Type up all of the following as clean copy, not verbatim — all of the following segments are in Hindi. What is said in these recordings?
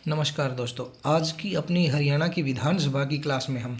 नमस्कार दोस्तों। आज की अपनी हरियाणा की विधानसभा की क्लास में हम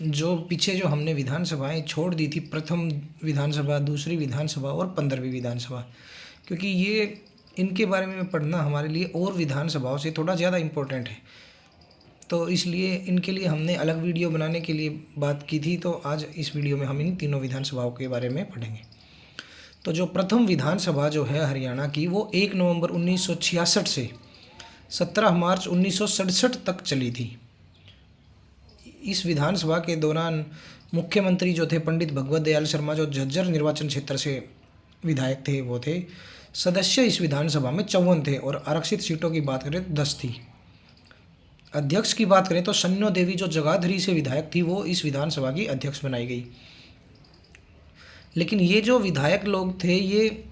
जो हमने विधानसभाएं छोड़ दी थी, प्रथम विधानसभा, दूसरी विधानसभा और 15वीं विधानसभा, क्योंकि ये इनके बारे में पढ़ना हमारे लिए और विधानसभाओं से थोड़ा ज़्यादा इम्पोर्टेंट है, तो इसलिए इनके लिए हमने अलग वीडियो बनाने के लिए बात की थी। तो आज इस वीडियो में हम इन तीनों विधानसभाओं के बारे में पढ़ेंगे। तो जो प्रथम विधानसभा जो है हरियाणा की, वो 1 नवंबर 1966 से 17 मार्च 1967 तक चली थी। इस विधानसभा के दौरान मुख्यमंत्री जो थे पंडित भगवत दयाल शर्मा, जो झज्जर निर्वाचन क्षेत्र से विधायक थे, वो थे। सदस्य इस विधानसभा में 54 थे और आरक्षित सीटों की बात करें तो 10 थी। अध्यक्ष की बात करें तो सन्नो देवी, जो जगाधरी से विधायक थी, वो इस विधानसभा की अध्यक्ष बनाई गई। लेकिन ये जो विधायक लोग थे, ये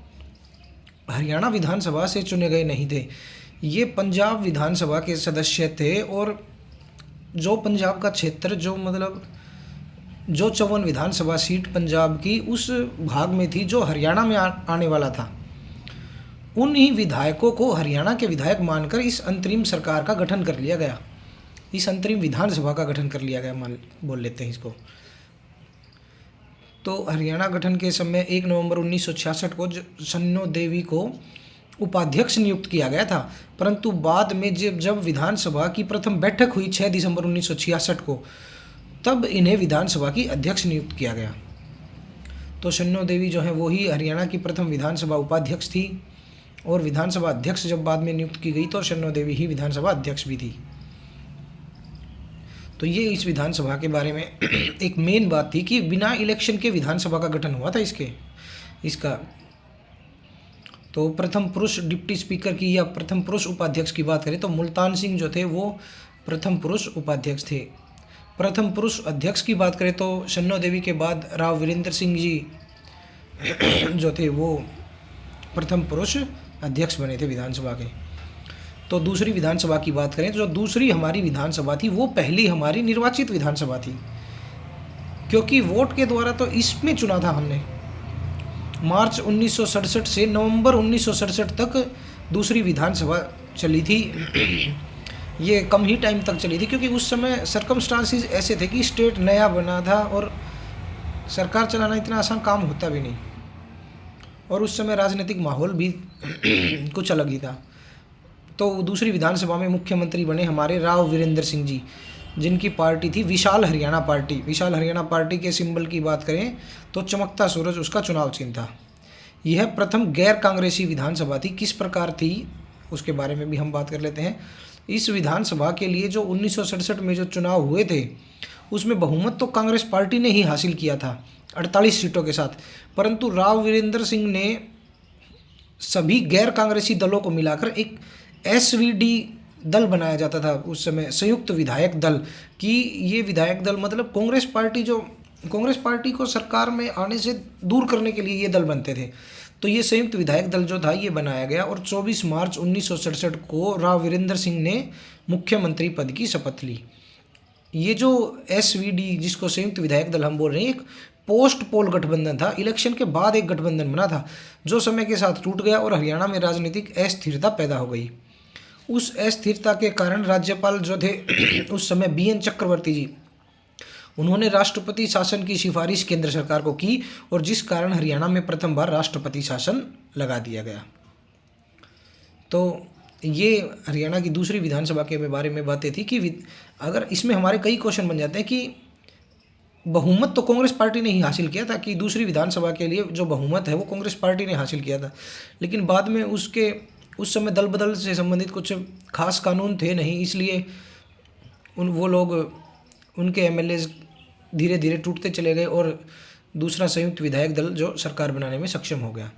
हरियाणा विधानसभा से चुने गए नहीं थे, ये पंजाब विधानसभा के सदस्य थे। और जो पंजाब का क्षेत्र, जो 54 विधानसभा सीट पंजाब की उस भाग में थी जो हरियाणा में आने वाला था, उन्हीं विधायकों को हरियाणा के विधायक मानकर इस अंतरिम सरकार का गठन कर लिया गया, इस अंतरिम विधानसभा का गठन कर लिया गया, बोल लेते हैं इसको। तो हरियाणा गठन के समय 1 नवंबर 1966 को सन्नो देवी को उपाध्यक्ष नियुक्त किया गया था, परंतु बाद में जब विधानसभा की प्रथम बैठक हुई 6 दिसंबर 1966 को, तब इन्हें विधानसभा की अध्यक्ष नियुक्त किया गया। तो सन्नो देवी जो है वो ही हरियाणा की प्रथम विधानसभा उपाध्यक्ष थी, और विधानसभा अध्यक्ष जब बाद में नियुक्त की गई तो सन्नो देवी ही विधानसभा अध्यक्ष भी थी। तो ये इस विधानसभा के बारे में एक मेन बात थी कि बिना इलेक्शन के विधानसभा का गठन हुआ था इसका। तो प्रथम पुरुष डिप्टी स्पीकर की या प्रथम पुरुष उपाध्यक्ष की बात करें तो मुल्तान सिंह जो थे वो प्रथम पुरुष उपाध्यक्ष थे। प्रथम पुरुष अध्यक्ष की बात करें तो सन्नो देवी के बाद राव वीरेंद्र सिंह जी जो थे वो प्रथम पुरुष अध्यक्ष बने थे विधानसभा के। तो दूसरी विधानसभा की बात करें तो जो दूसरी हमारी विधानसभा थी, वो पहली हमारी निर्वाचित विधानसभा थी, क्योंकि वोट के द्वारा तो इसमें चुना था हमने। मार्च 1967 से नवंबर 1967 तक दूसरी विधानसभा चली थी। ये कम ही टाइम तक चली थी, क्योंकि उस समय सर्कमस्टांसिस ऐसे थे कि स्टेट नया बना था और सरकार चलाना इतना आसान काम होता भी नहीं, और उस समय राजनीतिक माहौल भी कुछ अलग ही था। तो दूसरी विधानसभा में मुख्यमंत्री बने हमारे राव वीरेंद्र सिंह जी, जिनकी पार्टी थी विशाल हरियाणा पार्टी। विशाल हरियाणा पार्टी के सिंबल की बात करें तो चमकता सूरज उसका चुनाव चिन्ह था। यह प्रथम गैर कांग्रेसी विधानसभा थी। किस प्रकार थी उसके बारे में भी हम बात कर लेते हैं। इस विधानसभा के लिए जो 1967 में जो चुनाव हुए थे, उसमें बहुमत तो कांग्रेस पार्टी ने ही हासिल किया था 48 सीटों के साथ, परंतु राव वीरेंद्र सिंह ने सभी गैर कांग्रेसी दलों को मिलाकर एक SVD दल बनाया जाता था उस समय, संयुक्त विधायक दल। कि ये विधायक दल मतलब कांग्रेस पार्टी को सरकार में आने से दूर करने के लिए ये दल बनते थे। तो ये संयुक्त विधायक दल जो था ये बनाया गया, और 24 मार्च 1967 को राव वीरेंद्र सिंह ने मुख्यमंत्री पद की शपथ ली। ये जो SVD, जिसको संयुक्त विधायक दल हम बोल रहे हैं, एक पोस्ट पोल गठबंधन था। इलेक्शन के बाद एक गठबंधन बना था, जो समय के साथ टूट गया और हरियाणा में राजनीतिक अस्थिरता पैदा हो गई। उस अस्थिरता के कारण राज्यपाल जो थे उस समय BN चक्रवर्ती जी, उन्होंने राष्ट्रपति शासन की सिफारिश केंद्र सरकार को की, और जिस कारण हरियाणा में प्रथम बार राष्ट्रपति शासन लगा दिया गया। तो ये हरियाणा की दूसरी विधानसभा के बारे में बातें थी कि अगर इसमें हमारे कई क्वेश्चन बन जाते हैं कि बहुमत तो कांग्रेस पार्टी ने ही हासिल किया था, कि दूसरी विधानसभा के लिए जो बहुमत है वो कांग्रेस पार्टी ने हासिल किया था, लेकिन बाद में उस समय दल बदल से संबंधित कुछ खास कानून थे नहीं, इसलिए वो लोग, उनके MLAs धीरे धीरे टूटते चले गए और दूसरा संयुक्त विधायक दल जो सरकार बनाने में सक्षम हो गया।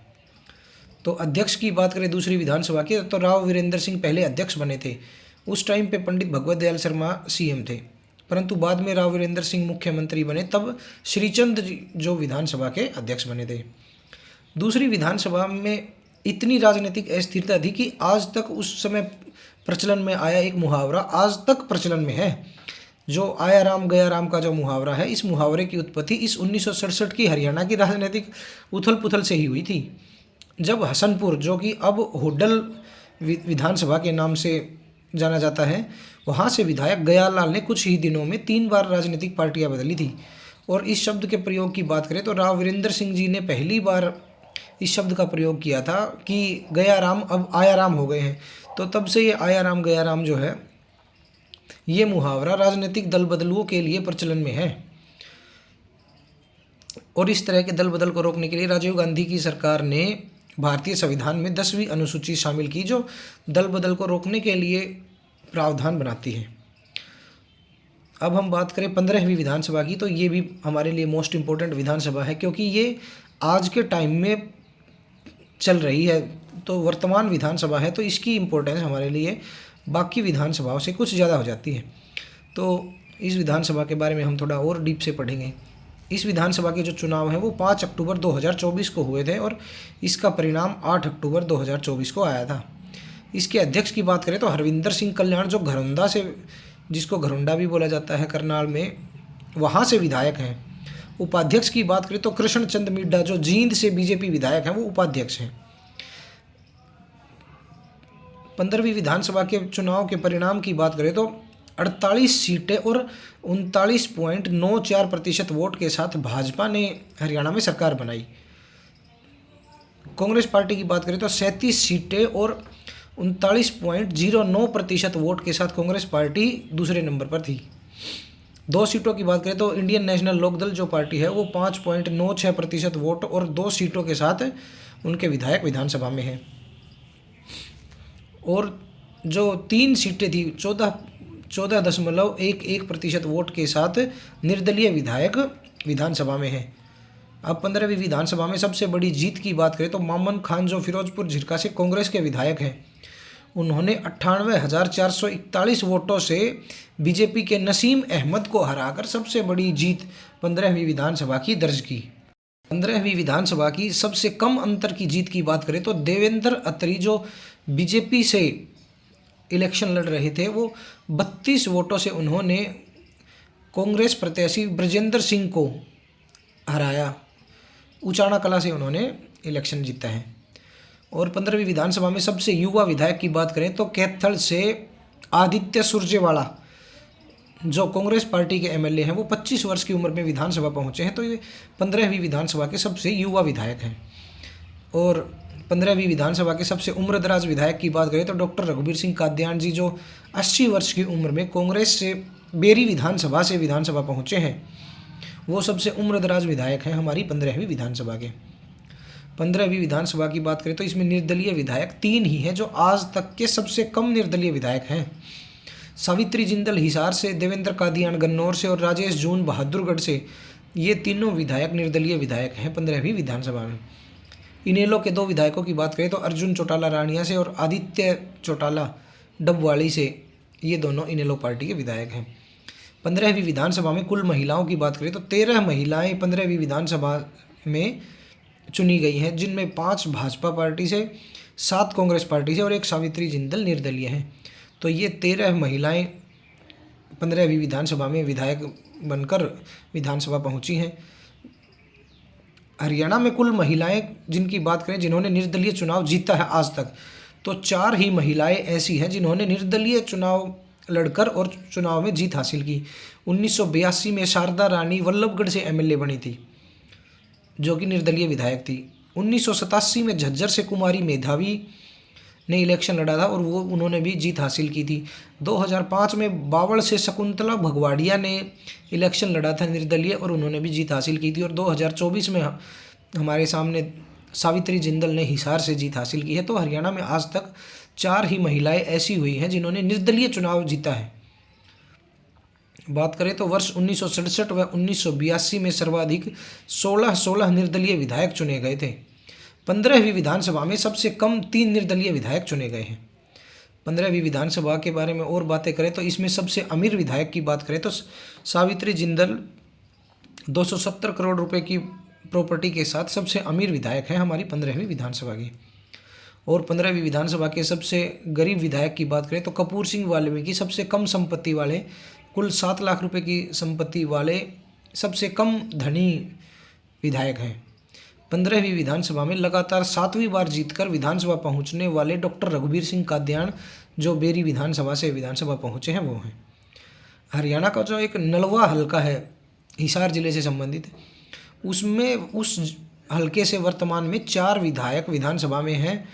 तो अध्यक्ष की बात करें दूसरी विधानसभा की, तो राव वीरेंद्र सिंह पहले अध्यक्ष बने थे। उस टाइम पे पंडित भगवत दयाल शर्मा CM थे, परंतु बाद में राव वीरेंद्र सिंह मुख्यमंत्री बने, तब श्रीचंद जी जो विधानसभा के अध्यक्ष बने थे। दूसरी विधानसभा में इतनी राजनीतिक अस्थिरता थी कि आज तक उस समय प्रचलन में आया एक मुहावरा आज तक प्रचलन में है, जो आया राम गया राम का जो मुहावरा है। इस मुहावरे की उत्पत्ति इस 1967 की हरियाणा की राजनीतिक उथल पुथल से ही हुई थी, जब हसनपुर, जो कि अब होडल विधानसभा के नाम से जाना जाता है, वहाँ से विधायक गयालाल ने कुछ ही दिनों में 3 बार राजनीतिक पार्टियां बदली थी। और इस शब्द के प्रयोग की बात करें तो राव वीरेंद्र सिंह जी ने पहली बार इस शब्द का प्रयोग किया था कि गया राम अब आया राम हो गए हैं। तो तब से ये आया राम गया राम जो है, ये मुहावरा राजनीतिक दल बदलुओं के लिए प्रचलन में है। और इस तरह के दल बदल को रोकने के लिए राजीव गांधी की सरकार ने भारतीय संविधान में 10वीं अनुसूची शामिल की, जो दल बदल को रोकने के लिए प्रावधान बनाती है। अब हम बात करें 15वीं विधानसभा की, तो ये भी हमारे लिए मोस्ट इम्पोर्टेंट विधानसभा है, क्योंकि ये आज के टाइम में चल रही है, तो वर्तमान विधानसभा है, तो इसकी इम्पोर्टेंस हमारे लिए बाकी विधानसभाओं से कुछ ज़्यादा हो जाती है। तो इस विधानसभा के बारे में हम थोड़ा और डीप से पढ़ेंगे। इस विधानसभा के जो चुनाव हैं वो 5 अक्टूबर 2024 को हुए थे और इसका परिणाम 8 अक्टूबर 2024 को आया था। इसके अध्यक्ष की बात करें तो हरविंदर सिंह कल्याण, जो घरौंदा से, जिसको घरौंडा भी बोला जाता है करनाल में, वहाँ से विधायक हैं। उपाध्यक्ष की बात करें तो कृष्ण चंद मिड्ढा, जो जींद से बीजेपी विधायक हैं, वो उपाध्यक्ष हैं। 15वीं विधानसभा के चुनाव के परिणाम की बात करें तो 48 सीटें और 39.94% वोट के साथ भाजपा ने हरियाणा में सरकार बनाई। कांग्रेस पार्टी की बात करें तो 37 सीटें और 39.09% वोट के साथ कांग्रेस पार्टी दूसरे नंबर पर थी। 2 सीटों की बात करें तो इंडियन नेशनल लोकदल जो पार्टी है वो 5.96% वोट और 2 सीटों के साथ उनके विधायक विधानसभा में हैं। और जो 3 सीटें थी 14.11% वोट के साथ निर्दलीय विधायक विधानसभा में हैं। अब 15वीं विधानसभा में सबसे बड़ी जीत की बात करें तो मामन खान, जो फिरोजपुर झिरका से कांग्रेस के विधायक हैं, उन्होंने 98,441 वोटों से बीजेपी के नसीम अहमद को हराकर सबसे बड़ी जीत 15वीं विधानसभा की दर्ज की। 15वीं विधानसभा की सबसे कम अंतर की जीत की बात करें तो देवेंद्र अत्री, जो बीजेपी से इलेक्शन लड़ रहे थे, वो 32 वोटों से उन्होंने कांग्रेस प्रत्याशी ब्रजेंद्र सिंह को हराया। उचाना कला से उन्होंने इलेक्शन जीता है। और 15वीं विधानसभा में सबसे युवा विधायक की बात करें तो कैथल से आदित्य सुरजेवाला, जो कांग्रेस पार्टी के एमएलए हैं, वो 25 वर्ष की उम्र में विधानसभा पहुंचे हैं, तो ये 15वीं विधानसभा के सबसे युवा विधायक हैं। और 15वीं विधानसभा के सबसे उम्रदराज विधायक की बात करें तो डॉक्टर रघुबीर सिंह कादियान जी, जो 80 वर्ष की उम्र में कांग्रेस से बेरी विधानसभा से विधानसभा पहुँचे हैं, वो सबसे उम्रदराज विधायक हैं हमारी 15वीं विधानसभा के। 15वीं विधानसभा की बात करें तो इसमें निर्दलीय विधायक 3 ही हैं, जो आज तक के सबसे कम निर्दलीय विधायक हैं। सावित्री जिंदल हिसार से, देवेंद्र कादियान गन्नौर से और राजेश जून बहादुरगढ़ से, ये तीनों विधायक निर्दलीय विधायक हैं 15वीं विधानसभा में। इनेलो के 2 विधायकों की बात करें तो अर्जुन चौटाला रानिया से और आदित्य चौटाला डबवाली से, ये दोनों इनेलो पार्टी के विधायक हैं। 15वीं विधानसभा में कुल महिलाओं की बात करें तो 13 महिलाएं 15वीं विधानसभा में चुनी गई हैं, जिनमें 5 भाजपा पार्टी से, 7 कांग्रेस पार्टी से और 1 सावित्री जिंदल निर्दलीय हैं। तो ये 13 महिलाएं 15वीं विधानसभा में विधायक बनकर विधानसभा पहुंची हैं। हरियाणा में कुल महिलाएं जिनकी बात करें जिन्होंने निर्दलीय चुनाव जीता है आज तक, तो 4 ही महिलाएं ऐसी हैं जिन्होंने निर्दलीय चुनाव लड़कर और चुनाव में जीत हासिल की। 1982 में शारदा रानी वल्लभगढ़ से एमएलए बनी थी, जो कि निर्दलीय विधायक थी। 1987 में झज्जर से कुमारी मेधावी ने इलेक्शन लड़ा था और वो उन्होंने भी जीत हासिल की थी। 2005 में बावड़ से शकुंतला भगवाड़िया ने इलेक्शन लड़ा था निर्दलीय और उन्होंने भी जीत हासिल की थी। और 2024 में हमारे सामने सावित्री जिंदल ने हिसार से जीत हासिल की है। तो हरियाणा में आज तक 4 ही महिलाएं ऐसी हुई हैं जिन्होंने निर्दलीय चुनाव जीता है। बात करें तो वर्ष 1967 व 1982 में सर्वाधिक 16 निर्दलीय विधायक चुने गए थे। 15वीं विधानसभा में सबसे कम 3 निर्दलीय विधायक चुने गए हैं। 15वीं विधानसभा के बारे में और बातें करें तो इसमें सबसे अमीर विधायक की बात करें तो सावित्री जिंदल 270 करोड़ रुपए की प्रॉपर्टी के साथ सबसे अमीर विधायक है हमारी 15वीं विधानसभा की। और 15वीं विधानसभा के सबसे गरीब विधायक की बात करें तो कपूर सिंह वाल्मीकि सबसे कम संपत्ति वाले, कुल 7 लाख रुपए की संपत्ति वाले सबसे कम धनी विधायक हैं। 15वीं विधानसभा में लगातार 7वीं बार जीतकर विधानसभा पहुंचने वाले डॉक्टर रघुबीर सिंह कादियान जो बेरी विधानसभा से विधानसभा पहुंचे हैं वो हैं। हरियाणा का जो एक नलवा हलका है, हिसार जिले से संबंधित, उसमें उस हलके से वर्तमान में 4 विधायक विधानसभा में हैं।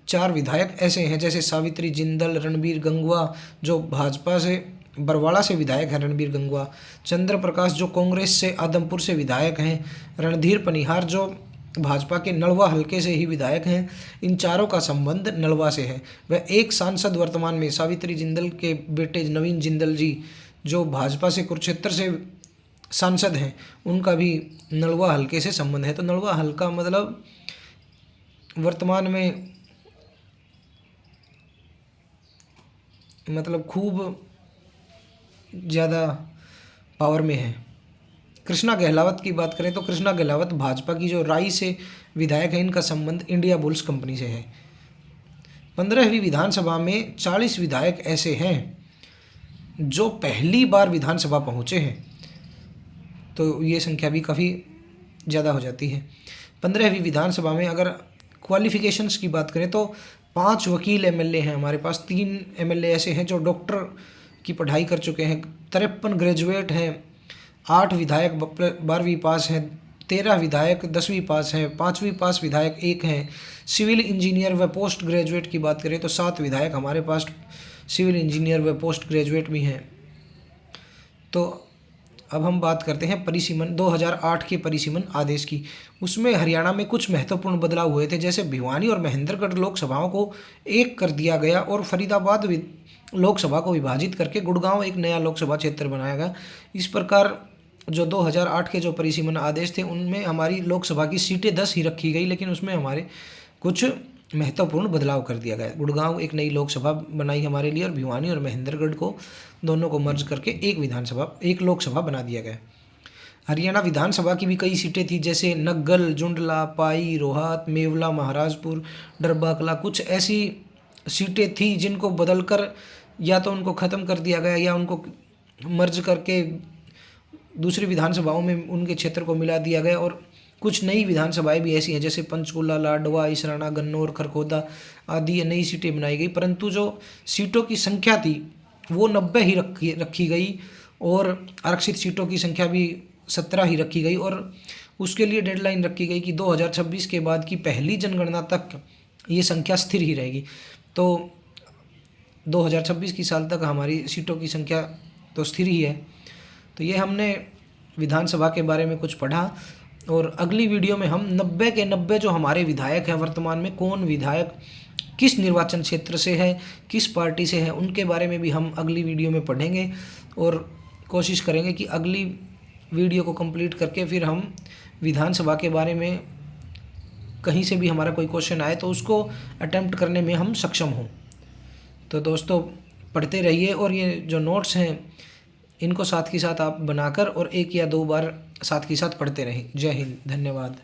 4 विधायक ऐसे हैं जैसे सावित्री जिंदल, रणबीर गंगवा जो भाजपा से बरवाड़ा से विधायक हैं, रणबीर गंगवा, चंद्र प्रकाश जो कांग्रेस से आदमपुर से विधायक हैं, रणधीर पनिहार जो भाजपा के नलवा हलके से ही विधायक हैं। इन चारों का संबंध नलवा से है। वह एक सांसद वर्तमान में सावित्री जिंदल के बेटे नवीन जिंदल जी जो भाजपा से कुरुक्षेत्र से सांसद हैं, उनका भी नलवा हलके से संबंध है। तो नलवा हलका मतलब वर्तमान में खूब ज़्यादा पावर में है। कृष्णा गहलावत की बात करें तो कृष्णा गहलावत भाजपा की जो राई से विधायक है, इनका संबंध इंडिया बुल्स कंपनी से है। 15वीं विधानसभा में 40 विधायक ऐसे हैं जो पहली बार विधानसभा पहुंचे हैं, तो ये संख्या भी काफ़ी ज़्यादा हो जाती है। 15वीं विधानसभा में अगर क्वालिफिकेशंस की बात करें तो 5 वकील एमएलए हैं हमारे पास, 3 एमएलए ऐसे हैं जो डॉक्टर की पढ़ाई कर चुके हैं, 53 ग्रेजुएट हैं, 8 विधायक 12वीं पास हैं, 13 विधायक 10वीं पास हैं, 5वीं पास विधायक 1 हैं। सिविल इंजीनियर व पोस्ट ग्रेजुएट की बात करें तो 7 विधायक हमारे पास सिविल इंजीनियर व पोस्ट ग्रेजुएट भी हैं। तो अब हम बात करते हैं परिसीमन 2008 के परिसीमन आदेश की। उसमें हरियाणा में कुछ महत्वपूर्ण बदलाव हुए थे, जैसे भिवानी और महेंद्रगढ़ लोकसभाओं को एक कर दिया गया और फरीदाबाद लोकसभा को विभाजित करके गुड़गांव एक नया लोकसभा क्षेत्र बनाया गया। इस प्रकार जो 2008 के जो परिसीमन आदेश थे उनमें हमारी लोकसभा की सीटें 10 ही रखी गई, लेकिन उसमें हमारे कुछ महत्वपूर्ण बदलाव कर दिया गया। गुड़गांव एक नई लोकसभा बनाई हमारे लिए और भिवानी और महेंद्रगढ़ को दोनों को मर्ज करके एक लोकसभा बना दिया गया। हरियाणा विधानसभा की भी कई सीटें थी, जैसे नग्गल, जुंडला, पाई, रोहत, मेवला, महाराजपुर, डरबाकला, कुछ ऐसी सीटें थी जिनको बदलकर या तो उनको ख़त्म कर दिया गया या उनको मर्ज करके दूसरी विधानसभाओं में उनके क्षेत्र को मिला दिया गया। और कुछ नई विधानसभाएं भी ऐसी हैं जैसे पंचकुला, लाडवा, इसराना, गन्नौर, खरखोदा आदि नई सीटें बनाई गई, परंतु जो सीटों की संख्या थी वो 90 ही रखी गई और आरक्षित सीटों की संख्या भी 17 ही रखी गई। और उसके लिए डेडलाइन रखी गई कि 2026 के बाद की पहली जनगणना तक ये संख्या स्थिर ही रहेगी। तो 2026 की साल तक हमारी सीटों की संख्या तो स्थिर ही है। तो ये हमने विधानसभा के बारे में कुछ पढ़ा और अगली वीडियो में हम 90 के 90 जो हमारे विधायक हैं वर्तमान में, कौन विधायक किस निर्वाचन क्षेत्र से है, किस पार्टी से है, उनके बारे में भी हम अगली वीडियो में पढ़ेंगे और कोशिश करेंगे कि अगली वीडियो को कंप्लीट करके फिर हम विधानसभा के बारे में कहीं से भी हमारा कोई क्वेश्चन आए तो उसको अटेम्प्ट करने में हम सक्षम हों। तो दोस्तों पढ़ते रहिए और ये जो नोट्स हैं इनको साथ के साथ आप बनाकर और 1 या 2 बार साथ के साथ पढ़ते रहें। जय हिंद, धन्यवाद।